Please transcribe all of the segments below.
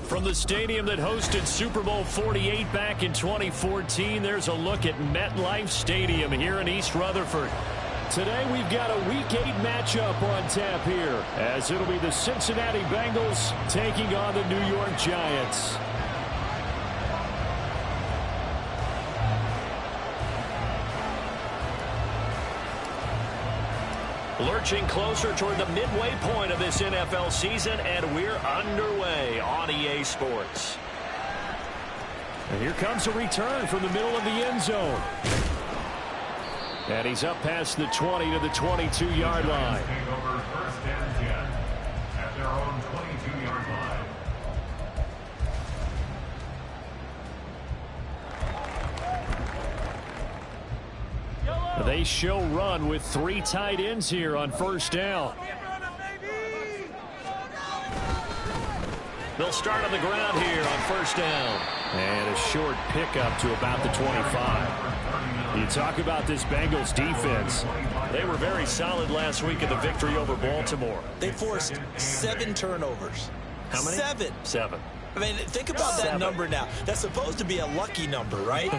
From the stadium that hosted Super Bowl 48 back in 2014, there's a look at MetLife Stadium here in East Rutherford. Today we've got a Week 8 matchup on tap here, as it'll be the Cincinnati Bengals taking on the New York Giants. Lurching closer toward the midway point of this NFL season, and we're underway on EA Sports. And here comes a return from the middle of the end zone. And he's up past the 20 to the 22-yard line. First and 10 at their own 22-yard line. They show run with 3 tight ends here on first down. They'll start on the ground here on first down. And a short pickup to about the 25. You talk about this Bengals defense. They were very solid last week in the victory over Baltimore. They forced 7 turnovers. How many? 7. 7. I mean, think about that number now. That's supposed to be a lucky number, right?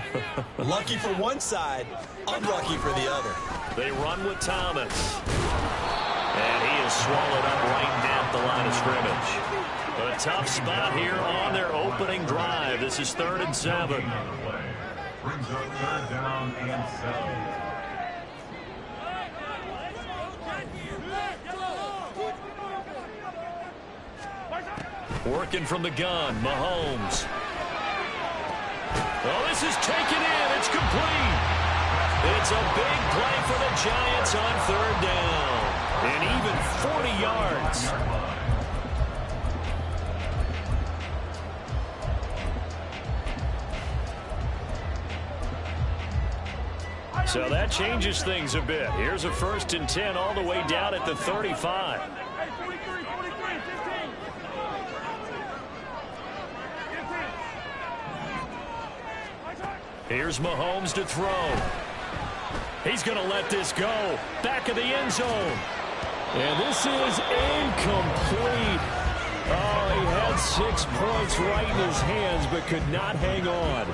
Lucky for one side, unlucky for the other. They run with Thomas. And he is swallowed up right down the line of scrimmage. But a tough spot here on their opening drive. This is 3rd and 7. Brings up 3rd down and 7. Working from the gun, Mahomes. Oh, this is taken in. It's complete. It's a big play for the Giants on 3rd down. And even 40 yards. So that changes things a bit. Here's a 1st and 10 all the way down at the 35. Here's Mahomes to throw. He's going to let this go. Back of the end zone. And this is incomplete. Oh, he had 6 points right in his hands, but could not hang on.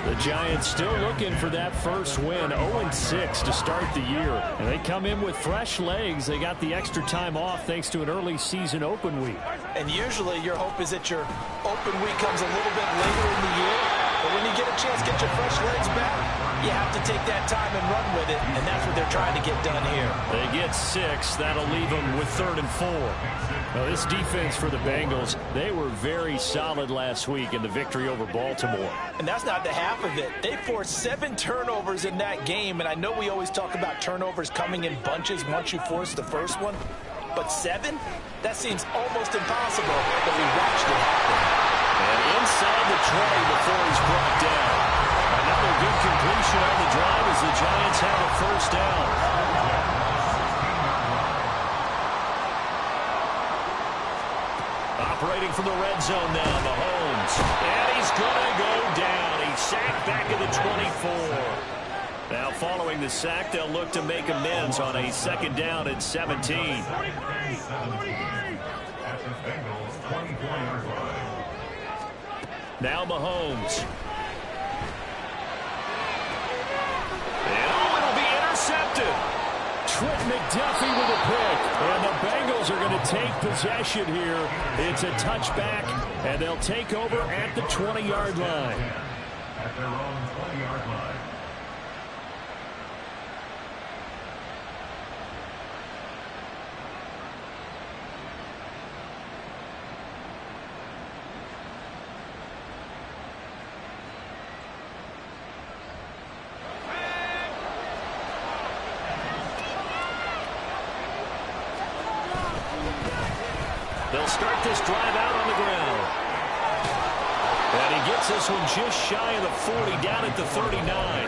The Giants still looking for that first win, 0-6 to start the year. And they come in with fresh legs. They got the extra time off thanks to an early season open week. And usually your hope is that your open week comes a little bit later in the year. But when you get a chance to get your fresh legs back, you have to take that time and run with it. And that's what they're trying to get done here. They get 6. That'll leave them with 3rd and 4. Now, this defense for the Bengals, they were very solid last week in the victory over Baltimore. And that's not the half of it. They forced 7 turnovers in that game. And I know we always talk about turnovers coming in bunches once you force the first one. But 7? That seems almost impossible, but we watched it happen. And inside the 20 before he's brought down. Another good completion on the drive as the Giants have a first down. Operating from the red zone now, Mahomes. And he's going to go down. He's sacked back at the 24. Now following the sack, they'll look to make amends on a 2nd down and 17. Now Mahomes. And oh, it'll be intercepted. Trent McDuffie with a pick. And the Bengals are going to take possession here. It's a touchback, and they'll take over at the 20-yard line. At their own 20-yard line. They'll start this drive out on the ground. And he gets this one just shy of the 40, down at the 39.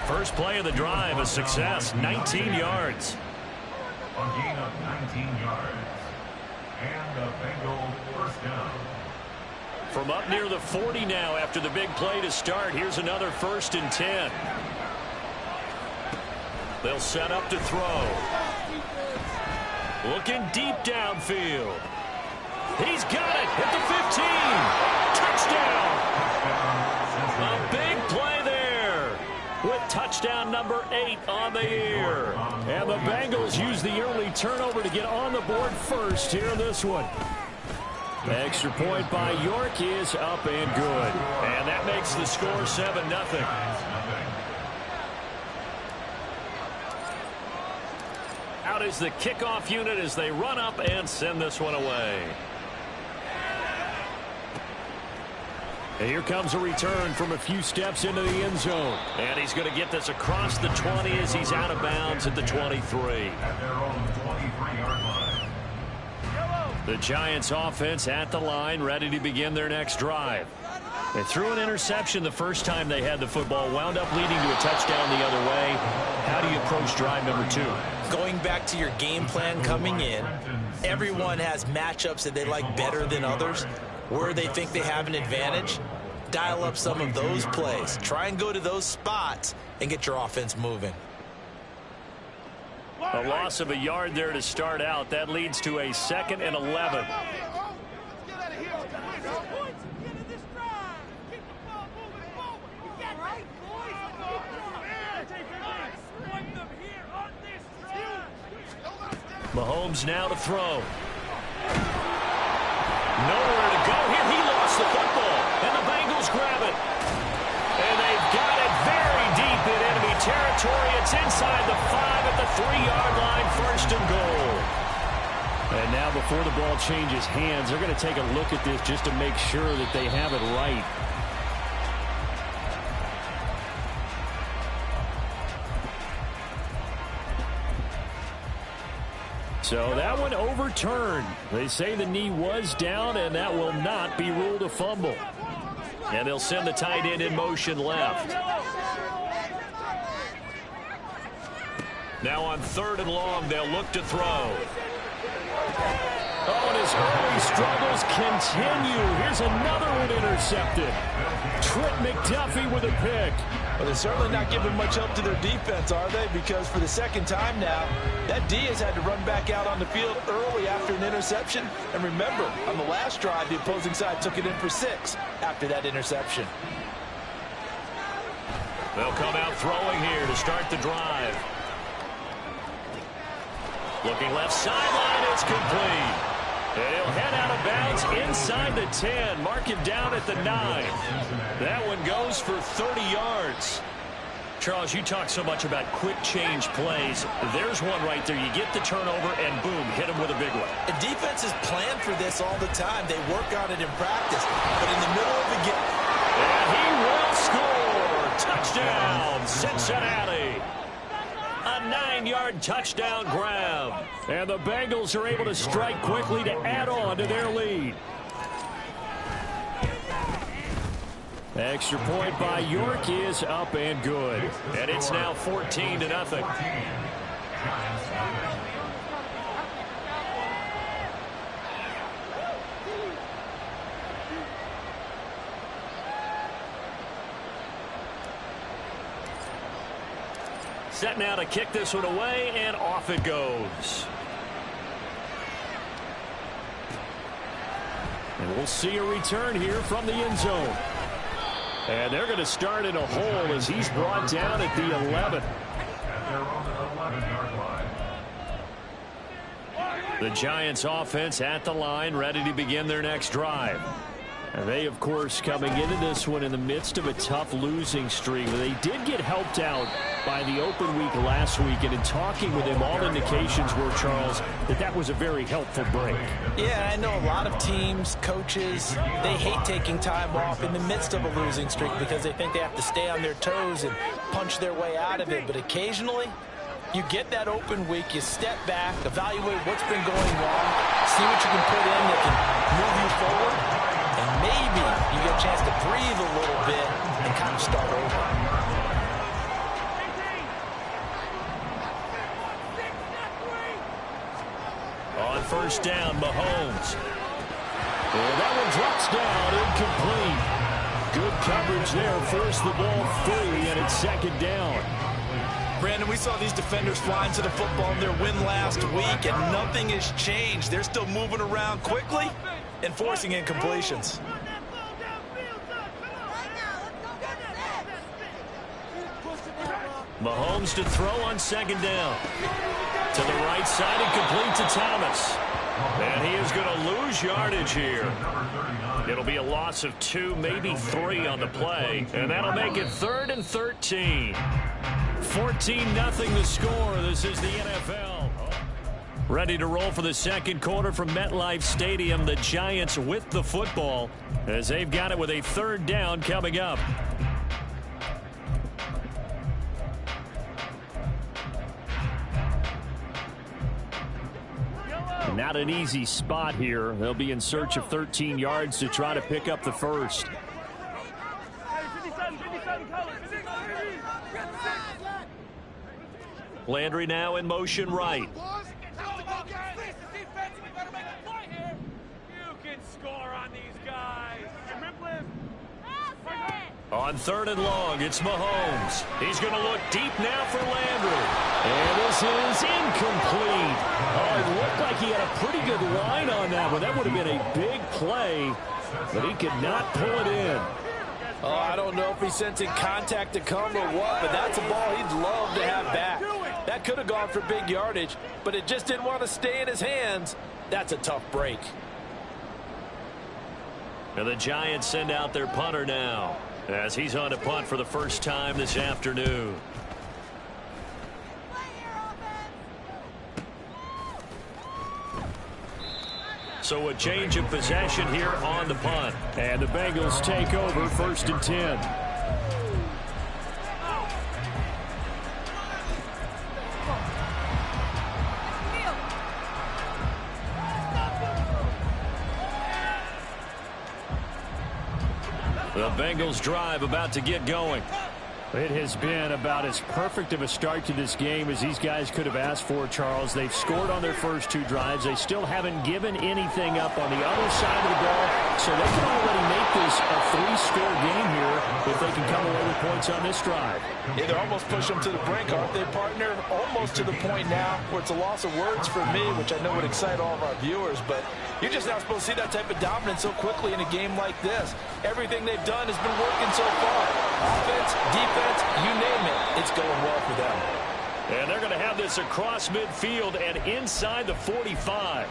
First play of the drive, a success, 19 yards. A gain of 19 yards. And the Bengals first down. From up near the 40 now after the big play to start, here's another 1st and 10. They'll set up to throw. Looking deep downfield. He's got it at the 15. number 8 on the year. And the Bengals use the early turnover to get on the board first here in this one. The extra point by York is up and good. And that makes the score 7-0. Out is the kickoff unit as they run up and send this one away. And here comes a return from a few steps into the end zone. And he's going to get this across the 20 as he's out of bounds at the 23. At their own 23-yard line. The Giants offense at the line, ready to begin their next drive. They threw an interception the first time they had the football, wound up leading to a touchdown the other way. How do you approach drive number 2? Going back to your game plan coming in, everyone has matchups that they like better than others, where they think they have an advantage. Dial up some of those plays. Try and go to those spots and get your offense moving. A loss of a yard there to start out. That leads to a 2nd and 11. Mahomes now to throw. Nowhere to go here. He lost the football, and the Bengals grab it. And they've got it very deep in enemy territory. It's inside the 5 at the 3-yard line, 1st and goal. And now before the ball changes hands, they're going to take a look at this just to make sure that they have it right. So that one overturned. They say the knee was down, and that will not be ruled a fumble. And they'll send the tight end in motion left. Now on 3rd and long, they'll look to throw. Oh, and his early struggles continue. Here's another one intercepted. Trent McDuffie with a pick. Well, they're certainly not giving much help to their defense, are they? Because for the 2nd time now, that D has had to run back out on the field early after an interception. And remember, on the last drive, the opposing side took it in for 6 after that interception. They'll come out throwing here to start the drive. Looking left sideline, it's complete. And he'll head out of bounds inside the 10. Mark him down at the 9. That one goes for 30 yards. Charles, you talk so much about quick change plays. There's one right there. You get the turnover, and boom, hit him with a big one. The defenses plan for this all the time. They work on it in practice. But in the middle of the game... And he will score. Touchdown, Cincinnati. A 9-yard touchdown grab. And the Bengals are able to strike quickly to add on to their lead. Extra point by York is up and good. And it's now 14-0. Set now to kick this one away, and off it goes. And we'll see a return here from the end zone. And they're going to start in a hole as he's brought down at the 11. At their own 11-yard line. The Giants offense at the line, ready to begin their next drive. And they, of course, coming into this one in the midst of a tough losing streak. They did get helped out by the open week last week, and in talking with him, all indications were, Charles, that was a very helpful break. Yeah, I know a lot of teams, coaches, they hate taking time off in the midst of a losing streak because they think they have to stay on their toes and punch their way out of it. But occasionally, you get that open week, you step back, evaluate what's been going wrong, see what you can put in that can move you forward, and maybe you get a chance to breathe a little bit and kind of start over. On 1st down, Mahomes. And that one drops down, incomplete. Good coverage there, forced the ball free, and it's 2nd down. Brandon, we saw these defenders flying to the football in their win last week, and nothing has changed. They're still moving around quickly and forcing incompletions. Mahomes to throw on second down. To the right side and complete to Thomas. And he is going to lose yardage here. It'll be a loss of 2, maybe 3 on the play. And that'll make it 3rd and 13. 14-0 the score. This is the NFL. Ready to roll for the second quarter from MetLife Stadium. The Giants with the football as they've got it with a 3rd down coming up. Not an easy spot here. They'll be in search of 13 yards to try to pick up the first. Landry now in motion right. On 3rd and long, it's Mahomes. He's going to look deep now for Landry. And this is incomplete. Oh, it looked like he had a pretty good line on that one. That would have been a big play, but he could not pull it in. Oh, I don't know if he's sensing contact to come or what, but that's a ball he'd love to have back. That could have gone for big yardage, but it just didn't want to stay in his hands. That's a tough break. And the Giants send out their punter now, as he's on a punt for the first time this afternoon. So a change of possession here on the punt. And the Bengals take over 1st and 10. The Bengals drive about to get going. It has been about as perfect of a start to this game as these guys could have asked for, Charles. They've scored on their first 2 drives. They still haven't given anything up on the other side of the ball, so they can already make this a 3-score game here if they can come away with points on this drive. Yeah, they're almost pushing them to the brink, aren't they, partner? Almost to the point now where it's a loss of words for me, which I know would excite all of our viewers, but you're just not supposed to see that type of dominance so quickly in a game like this. Everything they've done has been working so far. Offense, defense, you name it, it's going well for them. And they're going to have this across midfield and inside the 45.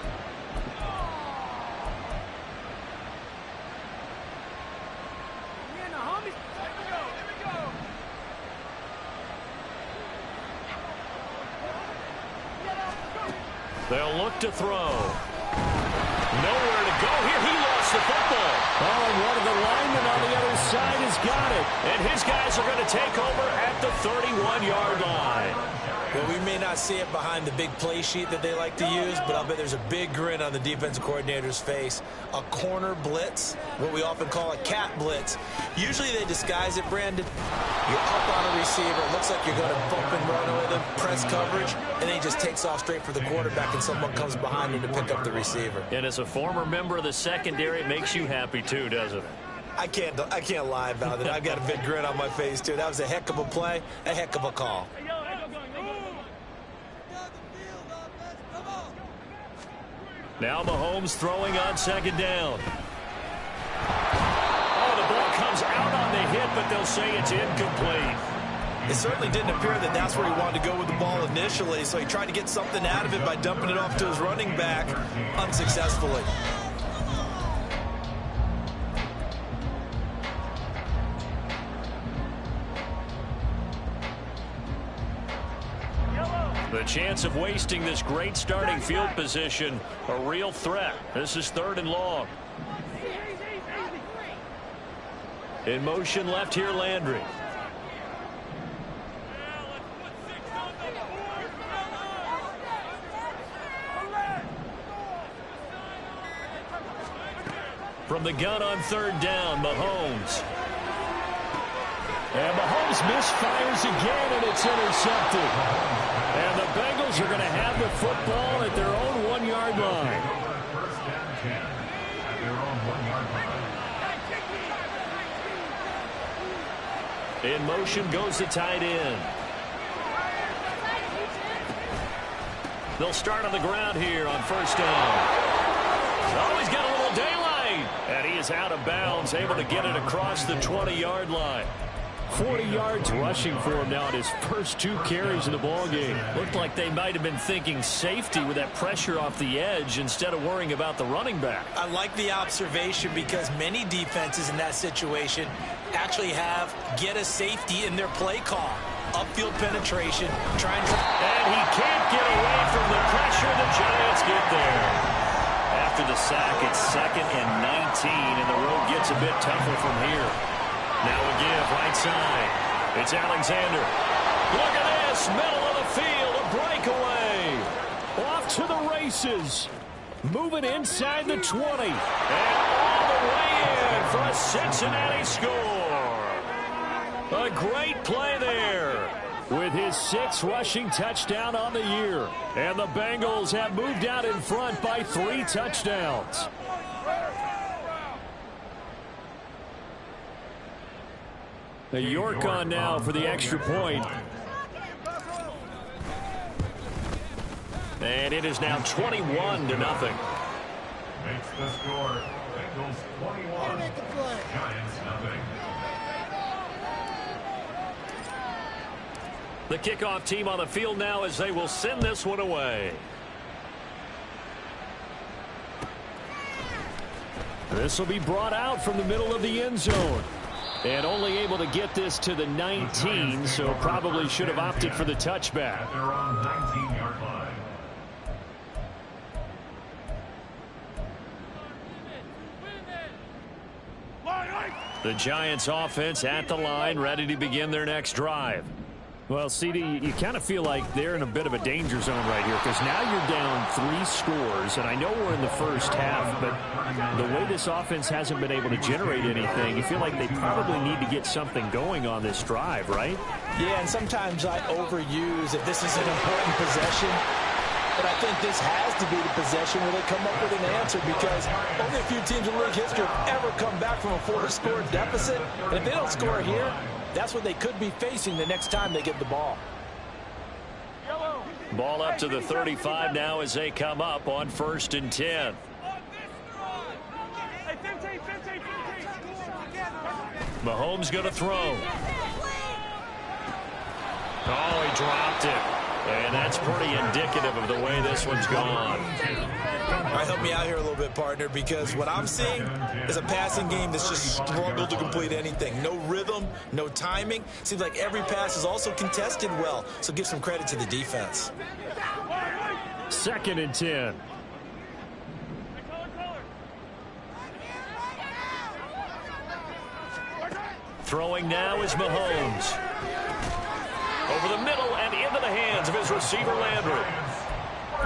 They'll look to throw. Nowhere to go here. He lost the football. Oh, and one of the linemen on the other side has got it. And his guys are going to take over at the 31-yard line. Well, we may not see it behind the big play sheet that they like to use, but I'll bet there's a big grin on the defensive coordinator's face. A corner blitz, what we often call a cat blitz. Usually they disguise it, Brandon. You're up on a receiver. It looks like you're going to bump and run with him, press coverage, and then he just takes off straight for the quarterback, and someone comes behind him to pick up the receiver. And as a former member of the secondary, it makes you happy too, doesn't it? I can't lie about it. I've got a big grin on my face, too. That was a heck of a play, a heck of a call. Now Mahomes throwing on second down. Oh, the ball comes out on the hit, but they'll say it's incomplete. It certainly didn't appear that that's where he wanted to go with the ball initially, so he tried to get something out of it by dumping it off to his running back unsuccessfully. The chance of wasting this great starting field position, a real threat. This is 3rd and long. In motion left here, Landry. From the gun on 3rd down, Mahomes. And Mahomes misfires again, and it's intercepted. And the Bengals are going to have the football at their own 1-yard line. First and 10 at their own 1-yard line. In motion goes the tight end. They'll start on the ground here on 1st down. Oh, he's got a little daylight. And he is out of bounds, able to get it across the 20-yard line. 40 yards rushing for him now in his first 2 carries in the ballgame. Looked like they might have been thinking safety with that pressure off the edge instead of worrying about the running back. I like the observation because many defenses in that situation actually have get a safety in their play call. Upfield penetration, trying to... And he can't get away from the pressure. The Giants get there. After the sack, it's 2nd and 19, and the road gets a bit tougher from here. Now a give, right side. It's Alexander. Look at this, middle of the field, a breakaway. Off to the races. Moving inside the 20. And all the way in for a Cincinnati score. A great play there. With his 6th rushing touchdown on the year. And the Bengals have moved out in front by 3 touchdowns. A York on now for the extra point. And it is now 21-0. Makes the score. Bengals 21. Giants nothing. The kickoff team on the field now as they will send this one away. This will be brought out from the middle of the end zone. And only able to get this to the 19, so probably should have opted for the touchback. At their own 19-yard line. The Giants offense at the line, ready to begin their next drive. Well, CD, you kind of feel like they're in a bit of a danger zone right here because now you're down 3 scores, and I know we're in the first half, but the way this offense hasn't been able to generate anything, you feel like they probably need to get something going on this drive, right? Yeah, and sometimes I overuse if this is an important possession, but I think this has to be the possession where they come up with an answer because only a few teams in league history have ever come back from a 4-score deficit, and if they don't score here, that's what they could be facing the next time they get the ball. Ball up to the 35 now as they come up on 1st and 10. Mahomes going to throw. Oh, he dropped it. And that's pretty indicative of the way this one's gone. All right, help me out here a little bit, partner, because what I'm seeing is a passing game that's just struggled to complete anything. No rhythm, no timing. Seems like every pass is also contested well, so give some credit to the defense. 2nd and 10. Throwing now is Mahomes. Over the middle and into the hands of his receiver, Landry.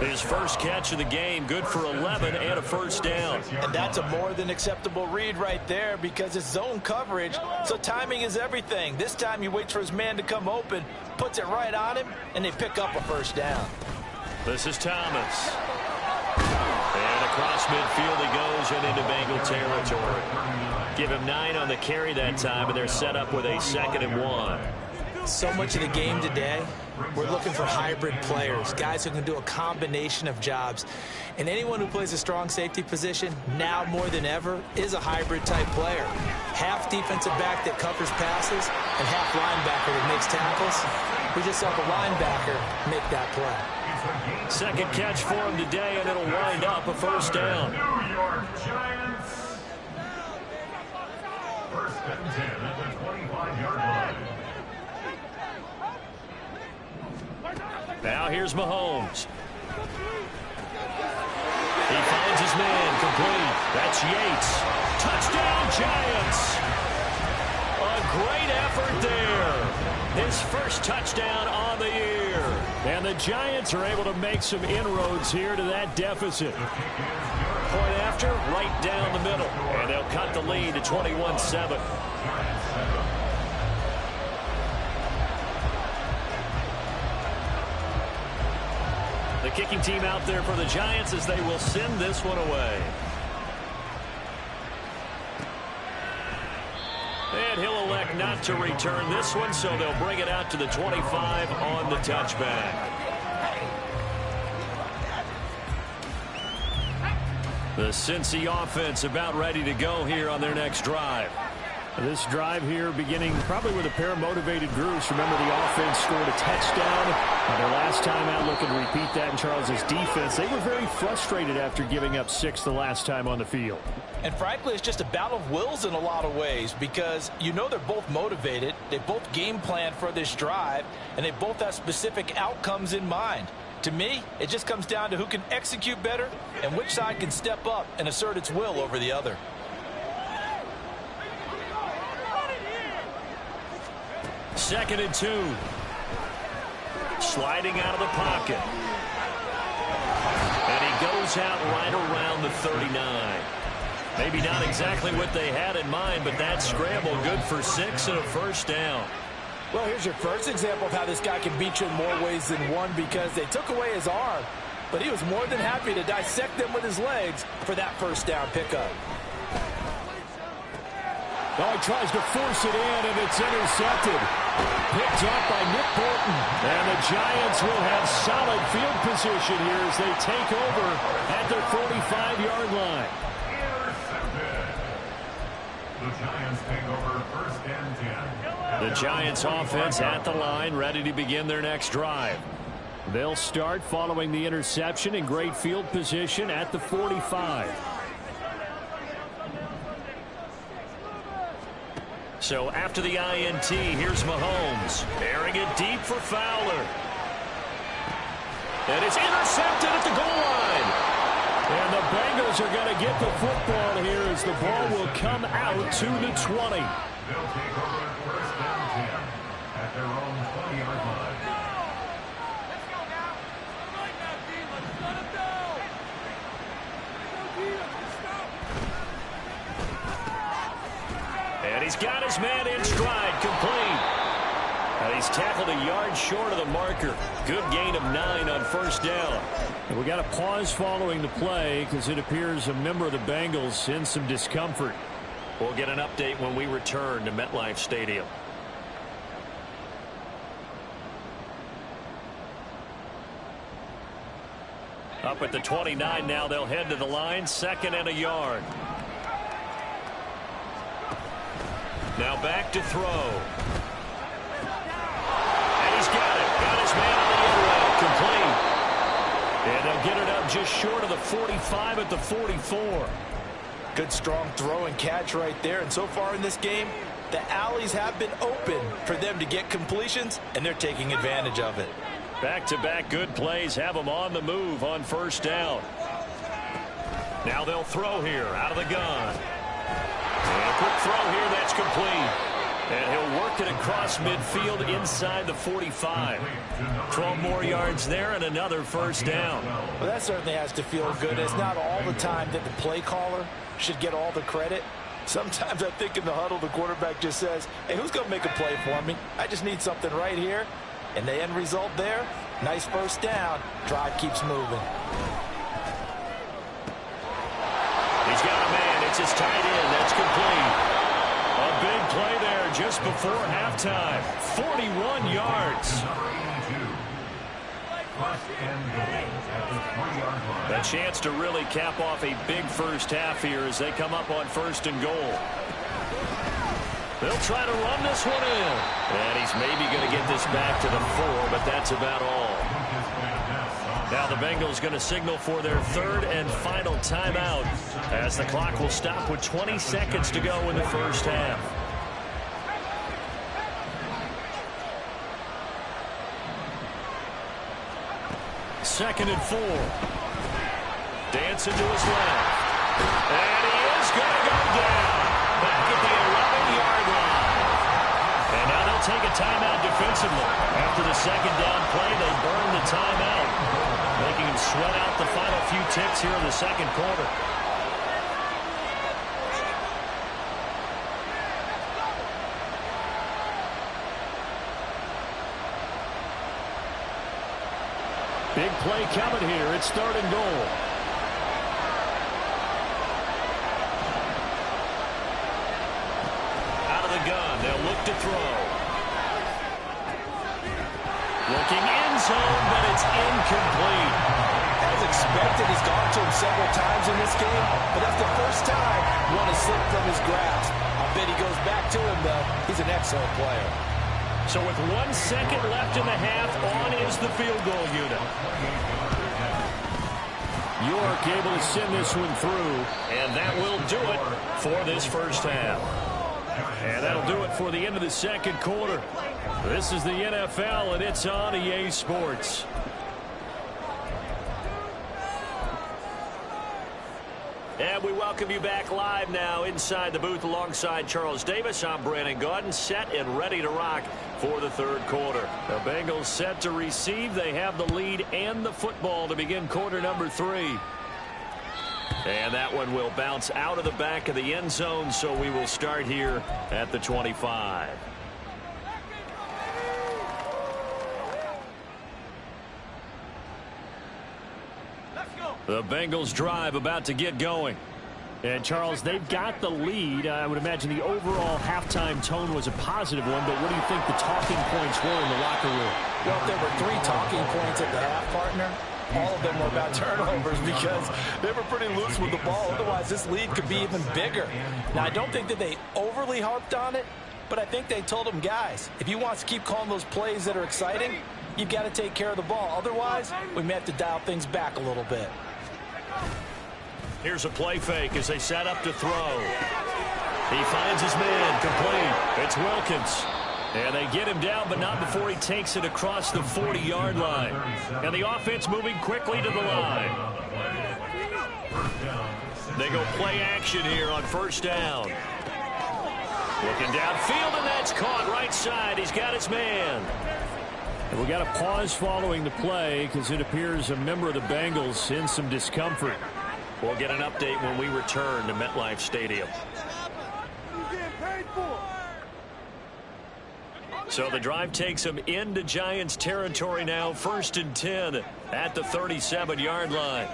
His first catch of the game, good for 11 and a first down. And that's a more than acceptable read right there because it's zone coverage, so timing is everything. This time he waits for his man to come open, puts it right on him, and they pick up a first down. This is Thomas. And across midfield he goes and into Bengal territory. Give him 9 on the carry that time, and they're set up with a 2nd and 1. So much of the game today, we're looking for hybrid players, guys who can do a combination of jobs. And anyone who plays a strong safety position, now more than ever, is a hybrid type player. Half defensive back that covers passes and half linebacker that makes tackles. We just saw the linebacker make that play. 2nd catch for him today, and it'll wind up a first down. New York Giants. 1st and 10 at the 25-yard line. Now here's Mahomes. He finds his man complete. That's Yates. Touchdown, Giants. A great effort there. His first touchdown on the year. And the Giants are able to make some inroads here to that deficit. Point after, right down the middle. And they'll cut the lead to 21-7. The kicking team out there for the Giants as they will send this one away. And he'll elect not to return this one, so they'll bring it out to the 25 on the touchback. The Cincy offense about ready to go here on their next drive. This drive here beginning probably with a pair of motivated groups. Remember, the offense scored a touchdown. Their last time out, looking to repeat that in Charles's defense. They were very frustrated after giving up 6 the last time on the field. And frankly, it's just a battle of wills in a lot of ways because you know they're both motivated. They both game plan for this drive, and they both have specific outcomes in mind. To me, it just comes down to who can execute better and which side can step up and assert its will over the other. Second and 2. Sliding out of the pocket. And he goes out right around the 39. Maybe not exactly what they had in mind, but that scramble good for 6 and a first down. Well, here's your first example of how this guy can beat you in more ways than one because they took away his arm, but he was more than happy to dissect them with his legs for that first down pickup. Oh, he tries to force it in, and it's intercepted. Picked up by Nick Bolton. And the Giants will have solid field position here as they take over at their 45-yard line. Intercepted. The Giants take over first and 10. The Giants offense at the line, ready to begin their next drive. They'll start following the interception in great field position at the 45. So after the INT, here's Mahomes. Airing it deep for Fowler. And it's intercepted at the goal line. And the Bengals are going to get the football here as the ball will come out to the 20. They'll take over first and 10 at their own 20-yard line. And he's got his man in stride, complete. And he's tackled a yard short of the marker. Good gain of 9 on first down. And we got a pause following the play because it appears a member of the Bengals in some discomfort. We'll get an update when we return to MetLife Stadium. Up at the 29 now, they'll head to the line, 2nd and a yard. Now back to throw. And he's got it. Got his man on the end route. Complete. And they'll get it up just short of the 45 at the 44. Good strong throw and catch right there. And so far in this game, the alleys have been open for them to get completions, and they're taking advantage of it. Back-to-back good plays have them on the move on first down. Now they'll throw here out of the gun. And a quick throw here, that's complete. And he'll work it across midfield inside the 45. 12 more yards there and another first down. Well, that certainly has to feel good. It's not all the time that the play caller should get all the credit. Sometimes I think in the huddle, the quarterback just says, hey, who's going to make a play for me? I just need something right here. And the end result there, nice first down. Drive keeps moving. He's got a man. It's his tight end. That's complete. A big play there just before halftime. 41 yards. A chance to really cap off a big first half here as they come up on 1st and goal. They'll try to run this one in. And he's maybe going to get this back to the 4, but that's about all. Now the Bengals going to signal for their 3rd and final timeout as the clock will stop with 20 seconds to go in the first half. Second and 4. Dancing to his left. And he is going to go down. Back at the 11-yard line. And now they'll take a timeout defensively. After the second down play, they burn the timeout, making him sweat out the final few ticks here in the second quarter. Big play coming here. It's 3rd and goal. Out of the gun. They'll look to throw. Looking end zone, but it's incomplete. As expected, he's gone to him several times in this game, but that's the first time one has slipped from his grasp. I bet he goes back to him, though. He's an excellent player. So with 1 second left in the half, on is the field goal unit. York able to send this one through, and that will do it for this first half. And that'll do it for the end of the second quarter. This is the NFL, and it's on EA Sports. And we welcome you back live now inside the booth alongside Charles Davis. I'm Brandon Gaudin, set and ready to rock for the third quarter. The Bengals set to receive. They have the lead and the football to begin quarter number 3. And that one will bounce out of the back of the end zone, so we will start here at the 25. The Bengals drive about to get going. And, Charles, they've got the lead. I would imagine the overall halftime tone was a positive one, but what do you think the talking points were in the locker room? Well, if there were 3 talking points at the half, partner, all of them were about turnovers because they were pretty loose with the ball. Otherwise, this lead could be even bigger. Now, I don't think that they overly harped on it, but I think they told them, guys, if you want to keep calling those plays that are exciting, you've got to take care of the ball. Otherwise, we may have to dial things back a little bit. Here's a play fake as they set up to throw. He finds his man, complete. It's Wilkins. And they get him down, but not before he takes it across the 40-yard line. And the offense moving quickly to the line. They go play action here on first down. Looking downfield, and that's caught right side. He's got his man. And we got a pause following the play because it appears a member of the Bengals in some discomfort. We'll get an update when we return to MetLife Stadium. So the drive takes them into Giants territory now. 1st and 10 at the 37-yard line.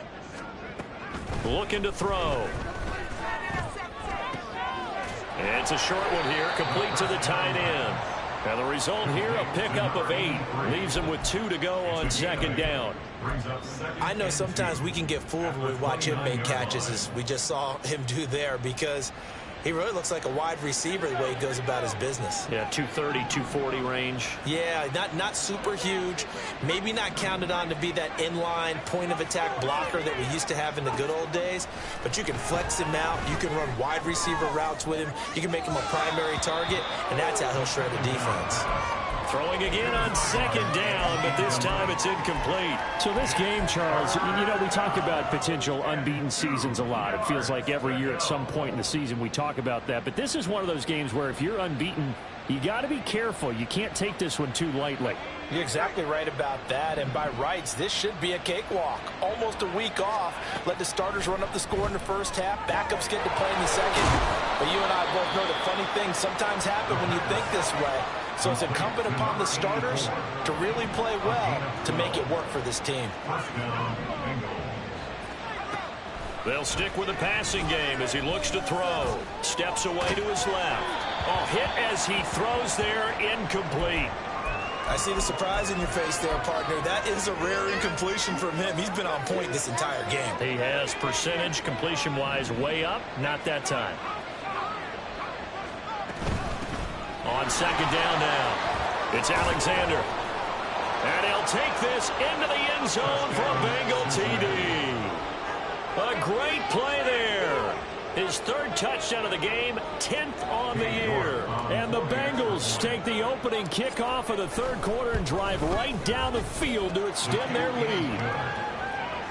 Looking to throw. It's a short one here, complete to the tight end. And the result here, a pickup of 8. Leaves them with 2 to go on second down. I know sometimes we can get fooled when we watch him make catches, as we just saw him do there, because he really looks like a wide receiver the way he goes about his business. Yeah, 230, 240 range. Yeah, not super huge. Maybe not counted on to be that inline point-of-attack blocker that we used to have in the good old days. But you can flex him out. You can run wide receiver routes with him. You can make him a primary target, and that's how he'll shred the defense. Throwing again on second down, but this time it's incomplete. So this game, Charles, you know, we talk about potential unbeaten seasons a lot. It feels like every year at some point in the season we talk about that. But this is one of those games where if you're unbeaten, you got to be careful. You can't take this one too lightly. You're exactly right about that, and by rights, this should be a cakewalk. Almost a week off. Let the starters run up the score in the first half. Backups get to play in the second. But you and I both know the funny things sometimes happen when you think this way. So it's incumbent upon the starters to really play well to make it work for this team. They'll stick with the passing game as he looks to throw. Steps away to his left. Oh, hit as he throws there, incomplete. I see the surprise in your face there, partner. That is a rare incompletion from him. He's been on point this entire game. He has percentage completion-wise way up. Not that time. On second down now, it's Alexander. And he'll take this into the end zone for a Bengal TD. A great play there. His 3rd touchdown of the game, 10th on the year. And the Bengals take the opening kickoff of the third quarter and drive right down the field to extend their lead.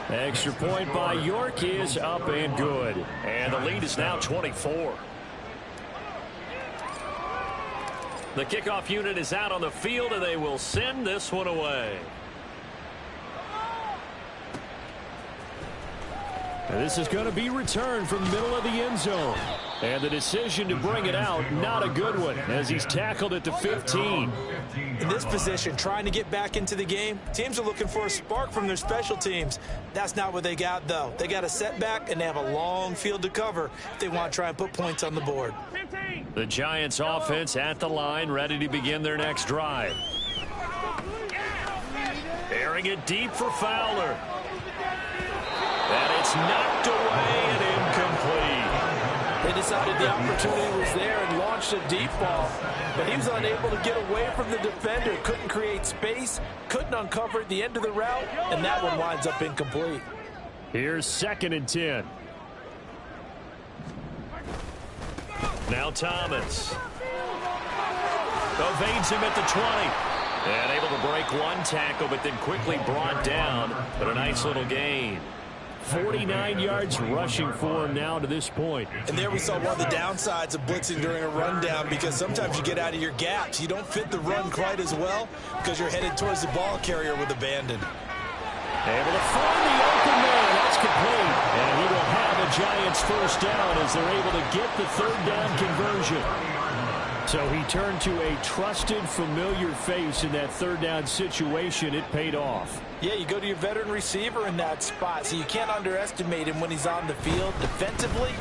Extra point by York is up and good. And the lead is now 24. The kickoff unit is out on the field, and they will send this one away. And this is going to be returned from the middle of the end zone. And the decision to bring it out, not a good one, as he's tackled at the 15. In this position, trying to get back into the game, teams are looking for a spark from their special teams. That's not what they got, though. They got a setback, and they have a long field to cover if they want to try and put points on the board. The Giants offense at the line, ready to begin their next drive. Airing it deep for Fowler. And it's knocked away and incomplete. They decided the opportunity was there and launched a deep ball. But he was unable to get away from the defender. Couldn't create space, couldn't uncover the end of the route, and that one winds up incomplete. Here's 2nd and 10. Now Thomas. Evades him at the 20. And able to break one tackle, but then quickly brought down. But a nice little gain. 49 yards rushing for him now to this point. And there we saw one of the downsides of blitzing during a rundown, because sometimes you get out of your gaps. You don't fit the run quite as well because you're headed towards the ball carrier with abandon. Able to find the open man. That's complete. And he will have a Giants first down as they're able to get the 3rd down conversion. So he turned to a trusted, familiar face in that 3rd down situation. It paid off. Yeah, you go to your veteran receiver in that spot, so you can't underestimate him when he's on the field. Defensively,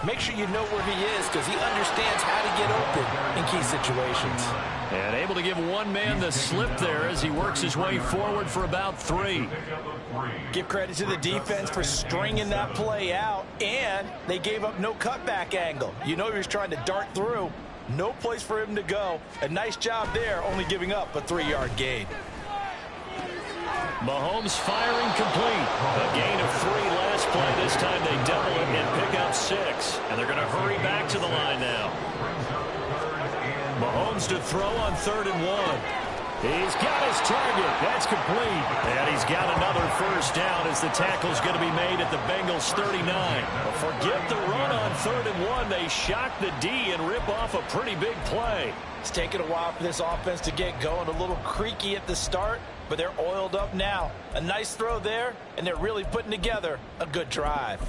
make sure you know where he is, because he understands how to get open in key situations. And able to give one man the slip there as he works his way forward for about 3. Give credit to the defense for stringing that play out, and they gave up no cutback angle. You know he was trying to dart through. No place for him to go. A nice job there, only giving up a 3-yard gain. Mahomes firing complete. A gain of 3 last play. This time they double it and pick up 6. And they're going to hurry back to the line now. Mahomes to throw on 3rd and 1. He's got his target. That's complete. And he's got another first down as the tackle's going to be made at the Bengals 39. But forget the run on 3rd and 1. They shock the D and rip off a pretty big play. It's taken a while for this offense to get going. A little creaky at the start, but they're oiled up now. A nice throw there, and they're really putting together a good drive.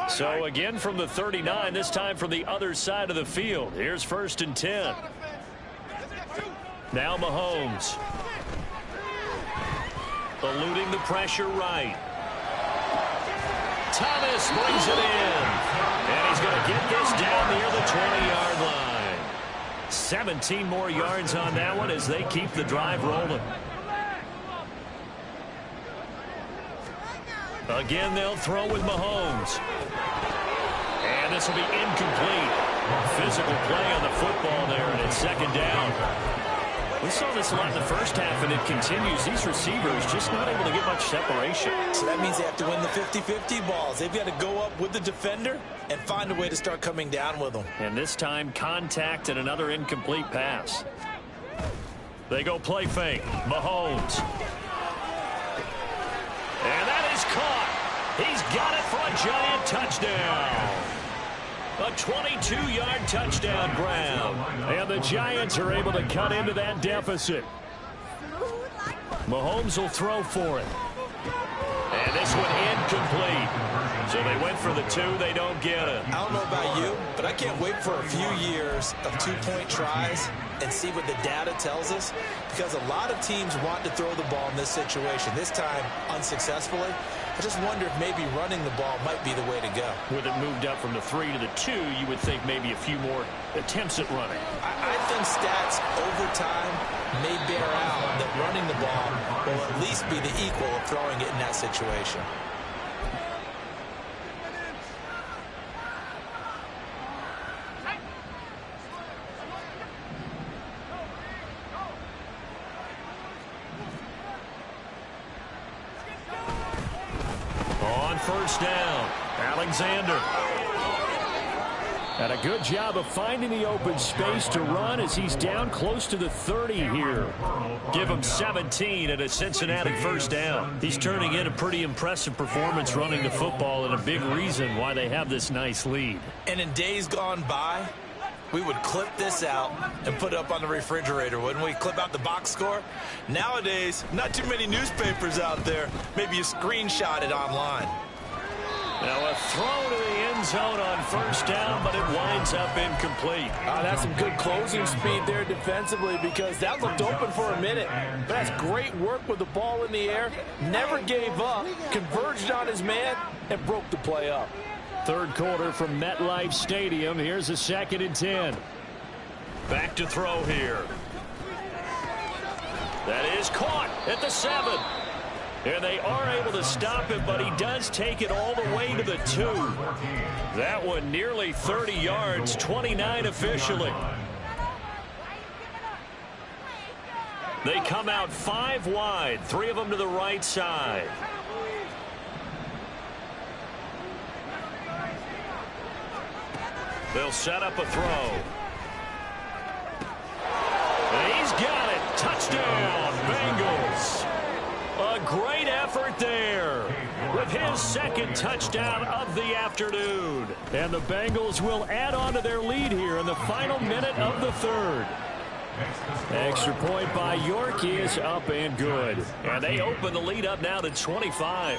So again from the 39, this time from the other side of the field. Here's 1st and 10. Now Mahomes. Eluding the pressure right. Thomas brings it in. And he's going to get this down near the 20-yard line. 17 more yards on that one as they keep the drive rolling. Again, they'll throw with Mahomes. And this will be incomplete. Physical play on the football there, and it's 2nd down. We saw this a lot in the first half, and it continues. These receivers just not able to get much separation. So that means they have to win the 50-50 balls. They've got to go up with the defender and find a way to start coming down with them. And this time, contact and another incomplete pass. They go play fake. Mahomes. And that is caught. He's got it for a Giant touchdown. A 22-yard touchdown grab. And the Giants are able to cut into that deficit. Mahomes will throw for it. And this one incomplete. So they went for the 2. They don't get it. I don't know about you, but I can't wait for a few years of 2-point tries and see what the data tells us, because a lot of teams want to throw the ball in this situation. This time, unsuccessfully. I just wonder if maybe running the ball might be the way to go. With it moved up from the 3 to the 2, you would think maybe a few more attempts at running. I think stats over time may bear out that running the ball will at least be the equal of throwing it in that situation. On 1st down, Alexander. And a good job of finding the open space to run as he's down close to the 30 here. Give him 17 at a Cincinnati first down. He's turning in a pretty impressive performance running the football, and a big reason why they have this nice lead. And in days gone by, we would clip this out and put it up on the refrigerator, wouldn't we? Clip out the box score. Nowadays, not too many newspapers out there. Maybe you screenshot it online. Now a throw to the end zone on 1st down, but it winds up incomplete. That's some good closing speed there defensively, because that looked open for a minute. But that's great work with the ball in the air. Never gave up, converged on his man, and broke the play up. 3rd quarter from MetLife Stadium. Here's a 2nd and 10. Back to throw here. That is caught at the 7. And they are able to stop him, but he does take it all the way to the 2. That one nearly 30 yards, 29 officially. They come out 5 wide, 3 of them to the right side. They'll set up a throw. And he's got it. Touchdown, Bengals. A great effort there with his second touchdown of the afternoon. And the Bengals will add on to their lead here in the final minute of the 3rd. Extra point by York is up and good. And they open the lead up now to 25.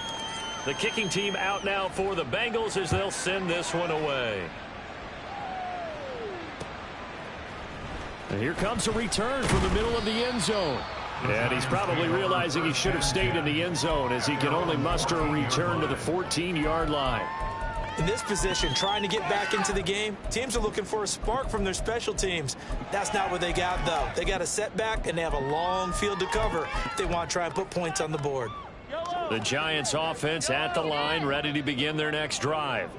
The kicking team out now for the Bengals as they'll send this one away. And here comes a return from the middle of the end zone. And he's probably realizing he should have stayed in the end zone as he can only muster a return to the 14-yard line. In this position, trying to get back into the game, teams are looking for a spark from their special teams. That's not what they got, though. They got a setback, and they have a long field to cover if they want to try and put points on the board. The Giants offense at the line, ready to begin their next drive.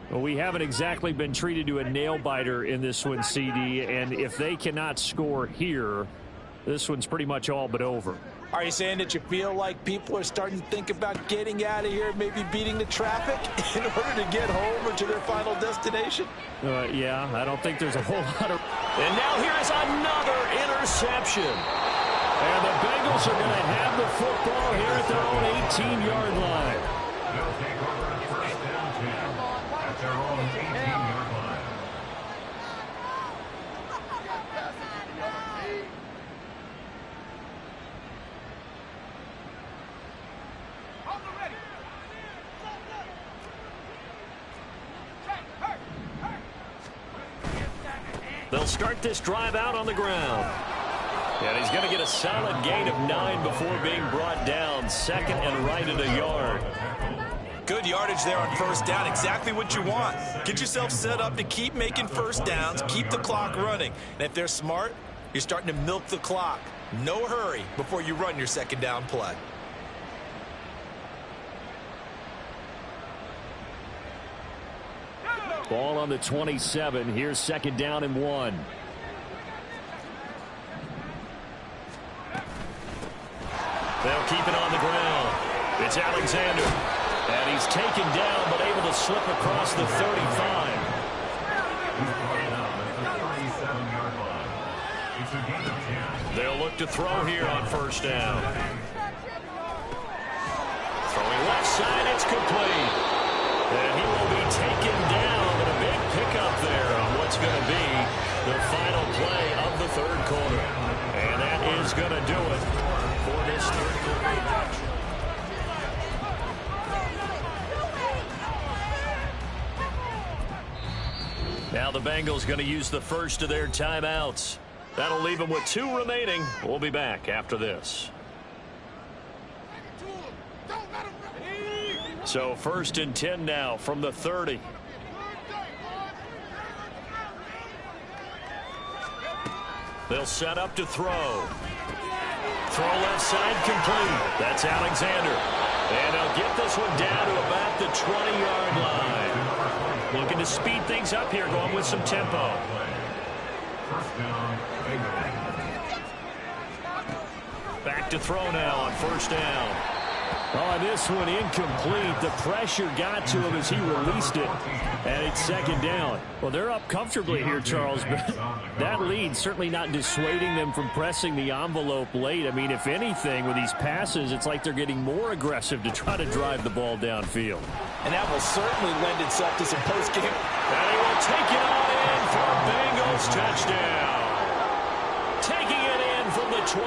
Well, we haven't exactly been treated to a nail-biter in this one, CD, and if they cannot score here, this one's pretty much all but over. Are you saying that you feel like people are starting to think about getting out of here, maybe beating the traffic in order to get home or to their final destination? Yeah, I don't think there's a whole lot of... And now here is another interception. And the Bengals are going to have the football here at their own 18-yard line. They'll take over at first down 10 at their own 18-yard line. They'll start this drive out on the ground. And he's going to get a solid gain of 9 before being brought down. Second and right at a yard. Good yardage there on first down. Exactly what you want. Get yourself set up to keep making first downs, keep the clock running. And if they're smart, you're starting to milk the clock. No hurry before you run your second down play. Ball on the 27. Here's second down and 1. They'll keep it on the ground. It's Alexander. And he's taken down but able to slip across the 35. They'll look to throw here on first down. Throwing left side, it's complete. And he will be taken down, but a big pickup there on what's going to be the final play of the 3rd quarter. And that is going to do it for this 3rd quarter. Now the Bengals going to use the first of their timeouts. That'll leave them with 2 remaining. We'll be back after this. So 1st and 10 now from the 30. They'll set up to throw. Throw left side complete. That's Alexander. And they'll get this one down to about the 20-yard line. Looking to speed things up here, going with some tempo. Back to throw now on first down. Oh, this one incomplete. The pressure got to him as he released it. And it's second down. Well, they're up comfortably here, Charles, but that lead certainly not dissuading them from pressing the envelope late. I mean, if anything, with these passes, it's like they're getting more aggressive to try to drive the ball downfield. And that will certainly lend itself to some post-game. And he will take it on in for a Bengals touchdown. Taking it in from the 20.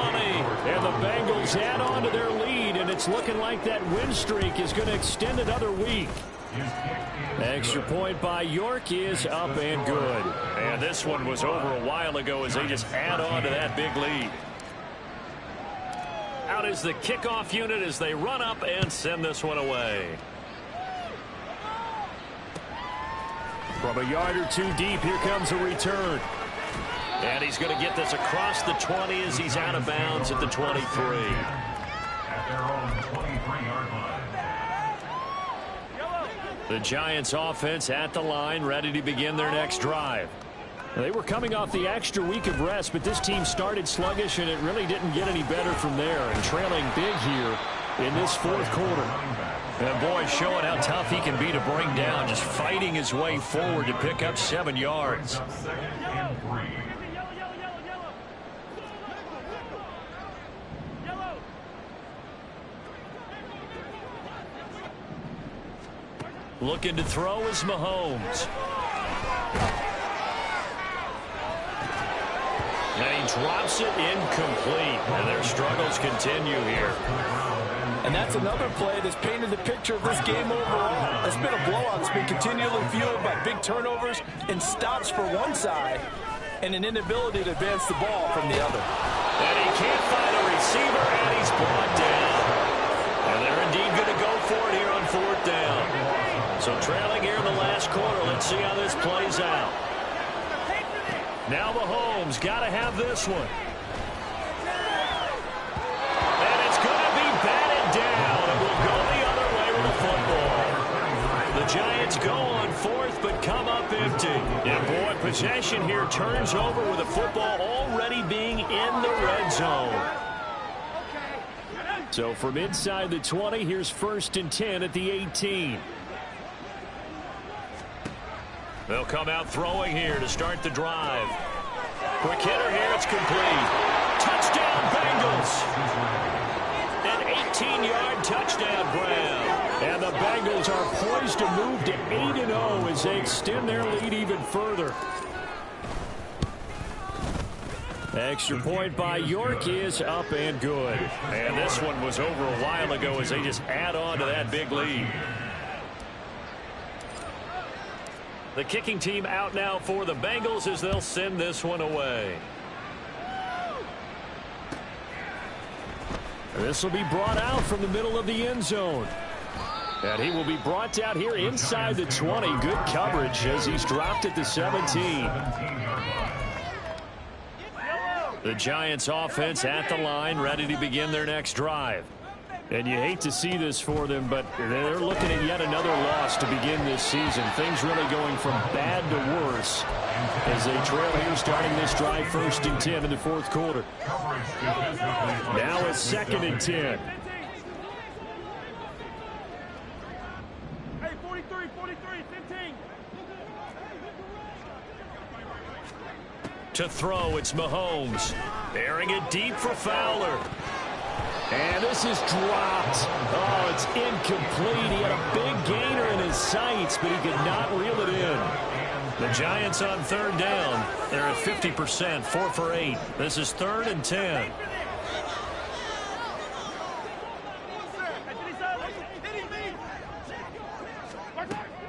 And the Bengals add on to their lead, and it's looking like that win streak is going to extend another week. Extra point by York is up and good. And this one was over a while ago as they just add on to that big lead. Out is the kickoff unit as they run up and send this one away. From a yard or 2 deep, here comes a return. And he's going to get this across the 20 as he's out of bounds at the 23. At their own 23 The Giants offense at the line, ready to begin their next drive. They were coming off the extra week of rest, but this team started sluggish, and it really didn't get any better from there. And trailing big here in this fourth quarter. And boy, showing how tough he can be to bring down, just fighting his way forward to pick up 7 yards. Looking to throw is Mahomes. And he drops it incomplete. And their struggles continue here. And that's another play that's painted the picture of this game overall. It's been a blowout that's been continually fueled by big turnovers and stops for one side and an inability to advance the ball from the other. And he can't find a receiver, and he's brought down. And they're indeed going to go for it here on 4th down. So trailing here in the last quarter. Let's see how this plays out. Now Mahomes got to have this one. And it's going to be batted down. It will go the other way with the football. The Giants go on 4th, but come up empty. And boy, possession here turns over with the football already being in the red zone. So from inside the 20, here's 1st and 10 at the 18. They'll come out throwing here to start the drive. Quick hitter here, it's complete. Touchdown, Bengals. An 18-yard touchdown grab. And the Bengals are poised to move to 8-0 as they extend their lead even further. Extra point by York is up and good. And this one was over a while ago as they just add on to that big lead. The kicking team out now for the Bengals as they'll send this one away. This will be brought out from the middle of the end zone. And he will be brought out here inside the 20. Good coverage as he's dropped at the 17. The Giants offense at the line, ready to begin their next drive. And you hate to see this for them, but they're looking at yet another loss to begin this season. Things really going from bad to worse as they trail here starting this drive 1st and 10 in the 4th quarter. Now it's 2nd and 10. Hey, 43, 15. To throw, it's Mahomes. Airing it deep for Fowler. And this is dropped. Oh, it's incomplete. He had a big gainer in his sights, but he could not reel it in. The Giants on 3rd down. They're at 50%, 4 for 8. This is 3rd and 10.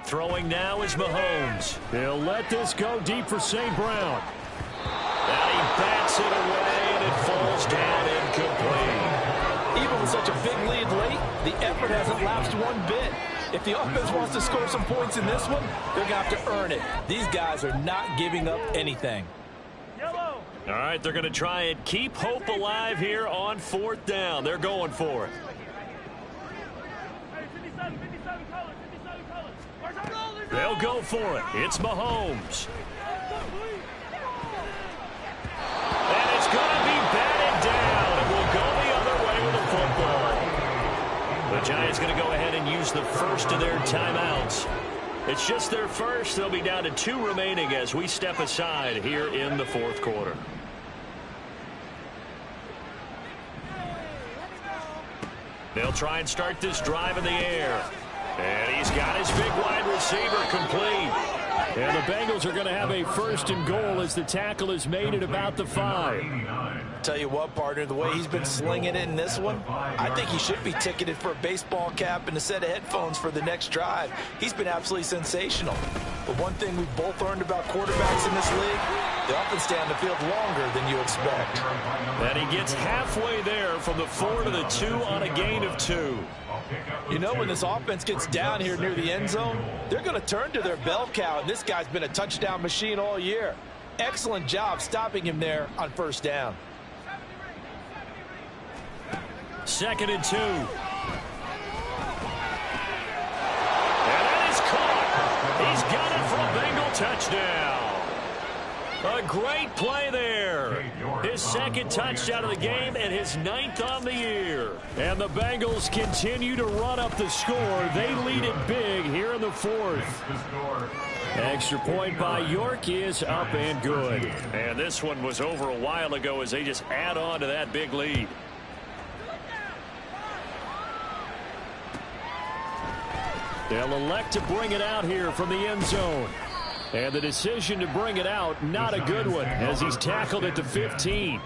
Throwing now is Mahomes. He'll let this go deep for St. Brown. And he bats it away, and it falls down incomplete. Even with such a big lead late, the effort hasn't lapsed one bit. If the offense wants to score some points in this one, they're going to have to earn it. These guys are not giving up anything. Yellow. All right, they're going to try and keep hope alive here on 4th down. They're going for it. Hey, 57 colors. They'll go for it. It's Mahomes. And it's going to be batted down. It will go the other way with the football. The Giants going to go ahead and use the first of their timeouts. It's just their first. They'll be down to 2 remaining as we step aside here in the 4th quarter. They'll try and start this drive in the air. And he's got his big wide receiver complete. And the Bengals are going to have a 1st and goal as the tackle is made at about the 5. Tell you what, partner, the way he's been slinging it in this one, I think he should be ticketed for a baseball cap and a set of headphones for the next drive. He's been absolutely sensational. But one thing we've both learned about quarterbacks in this league, they often stay on the field longer than you expect. And he gets halfway there from the 4 to the 2 on a gain of 2. You know, when this offense gets down here near the end zone, they're going to turn to their bell cow, and this guy's been a touchdown machine all year. Excellent job stopping him there on 1st down. 2nd and 2. And that is He's got it for a Bengal touchdown. A great play there. His second touchdown of the game and his 9th on the year. And the Bengals continue to run up the score. They lead it big here in the 4th. Extra point by York is up and good. And this one was over a while ago as they just add on to that big lead. They'll elect to bring it out here from the end zone. And the decision to bring it out, not a good one, as he's tackled at the 15.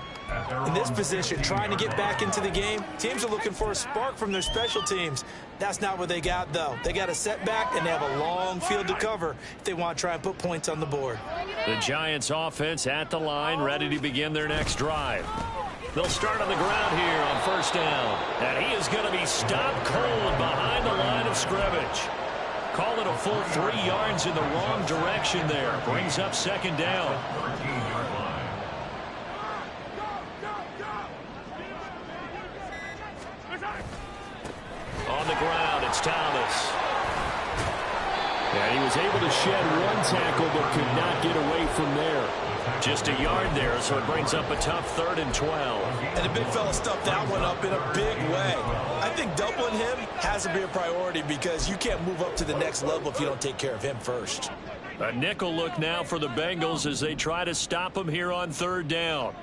In this position, trying to get back into the game, teams are looking for a spark from their special teams. That's not what they got, though. They got a setback, and they have a long field to cover if they want to try and put points on the board. The Giants offense at the line, ready to begin their next drive. They'll start on the ground here on first down. And he is going to be stopped cold behind the line of scrimmage. Call it a full 3 yards in the wrong direction there. Brings up second down. On the ground, it's Thomas. And he was able to shed one tackle but could not get away from there. Just a yard there, so it brings up a tough 3rd and 12. And the big fella stuffed that one up in a big way. I think doubling him has to be a priority because you can't move up to the next level if you don't take care of him first. A nickel look now for the Bengals as they try to stop him here on 3rd down.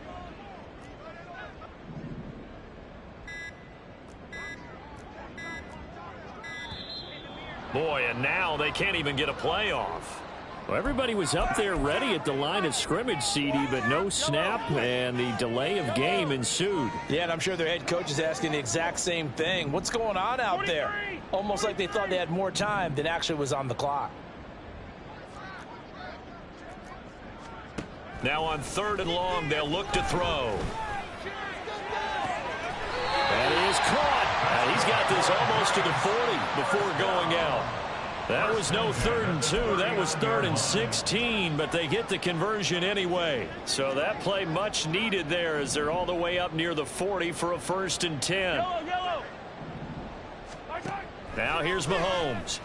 Boy, and now they can't even get a play off. Well, everybody was up there ready at the line of scrimmage, CD, but no snap, and the delay of game ensued. Yeah, and I'm sure their head coach is asking the exact same thing. What's going on out there? Almost like they thought they had more time than actually was on the clock. Now on 3rd and long, they'll look to throw. That is caught. He's got this almost to the 40 before going out. That was no 3rd and 2. That was 3rd and 16, but they get the conversion anyway. So that play much needed there as they're all the way up near the 40 for a 1st and 10. Yellow. Now here's Mahomes.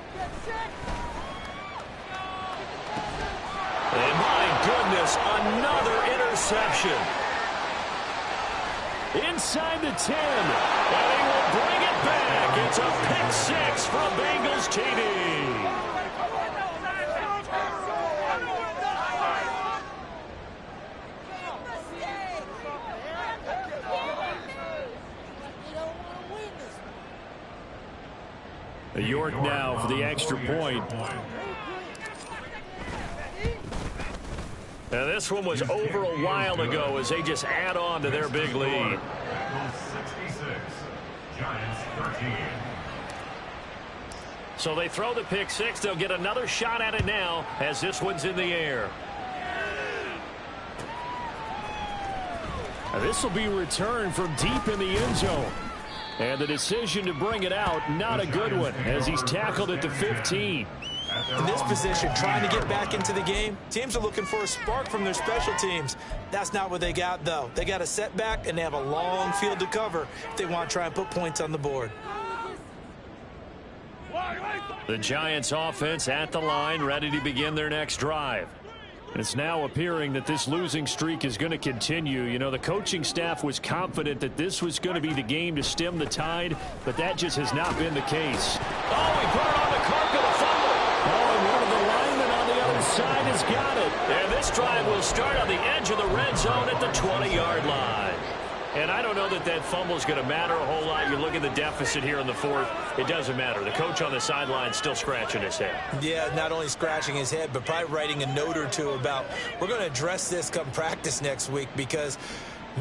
And my goodness, another interception. Inside the 10, and he will bring it back. It's a pick 6 from Bengals TD. York now for the extra point. Now this one was over a while ago as they just add on to their big lead. 66, Giants 13. So they throw the pick 6. They'll get another shot at it now as this one's in the air. Now this will be returned from deep in the end zone. And the decision to bring it out, not a good one, as he's tackled at the 15. In this position, trying to get back into the game, teams are looking for a spark from their special teams. That's not what they got, though. They got a setback, and they have a long field to cover if they want to try and put points on the board. The Giants offense at the line, ready to begin their next drive. It's now appearing that this losing streak is going to continue. You know, the coaching staff was confident that this was going to be the game to stem the tide, but that just has not been the case. Oh, he put it on the carpet, a fumble. Oh, and one of the linemen on the other side has got it. And this drive will start on the edge of the red zone at the 20-yard line. And I don't know that that fumble is going to matter a whole lot. You look at the deficit here in the 4th. It doesn't matter. The coach on the sideline still scratching his head. Yeah, not only scratching his head, but probably writing a note or two about we're going to address this come practice next week because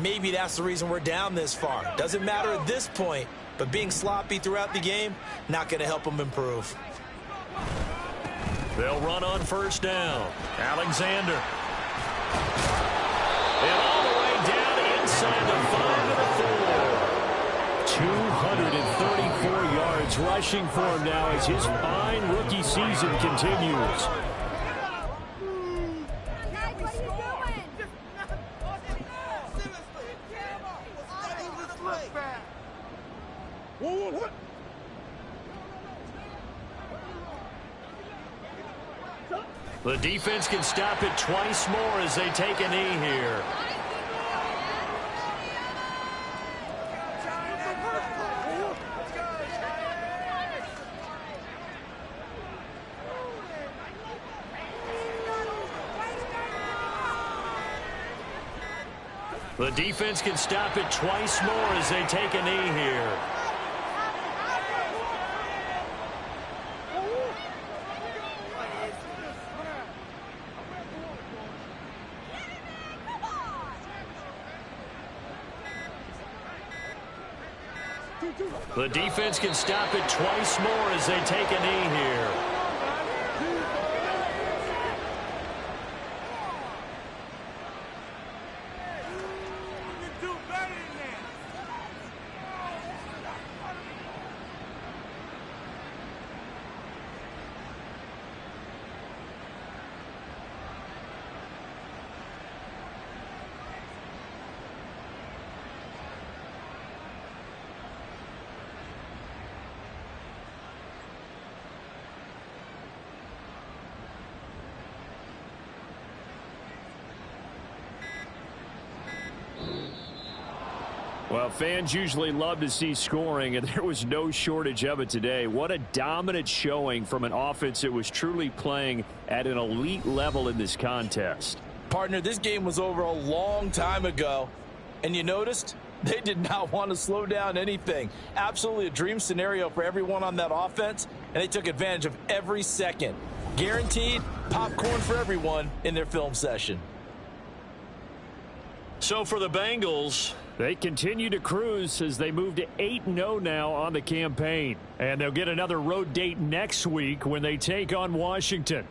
maybe that's the reason we're down this far. Doesn't matter at this point, but being sloppy throughout the game, not going to help them improve. They'll run on first down. Alexander. And all the way down inside the 5 to the 4. 234 yards rushing for him now as his fine rookie season continues. The defense can stop it twice more as they take a knee here. The defense can stop it twice more as they take a knee here. The defense can stop it twice more as they take a knee here. Well, fans usually love to see scoring, and there was no shortage of it today. What a dominant showing from an offense that was truly playing at an elite level in this contest. Partner, this game was over a long time ago, and you noticed they did not want to slow down anything. Absolutely a dream scenario for everyone on that offense, and they took advantage of every second. Guaranteed popcorn for everyone in their film session. So for the Bengals, they continue to cruise as they move to 8-0 now on the campaign. And they'll get another road date next week when they take on Washington.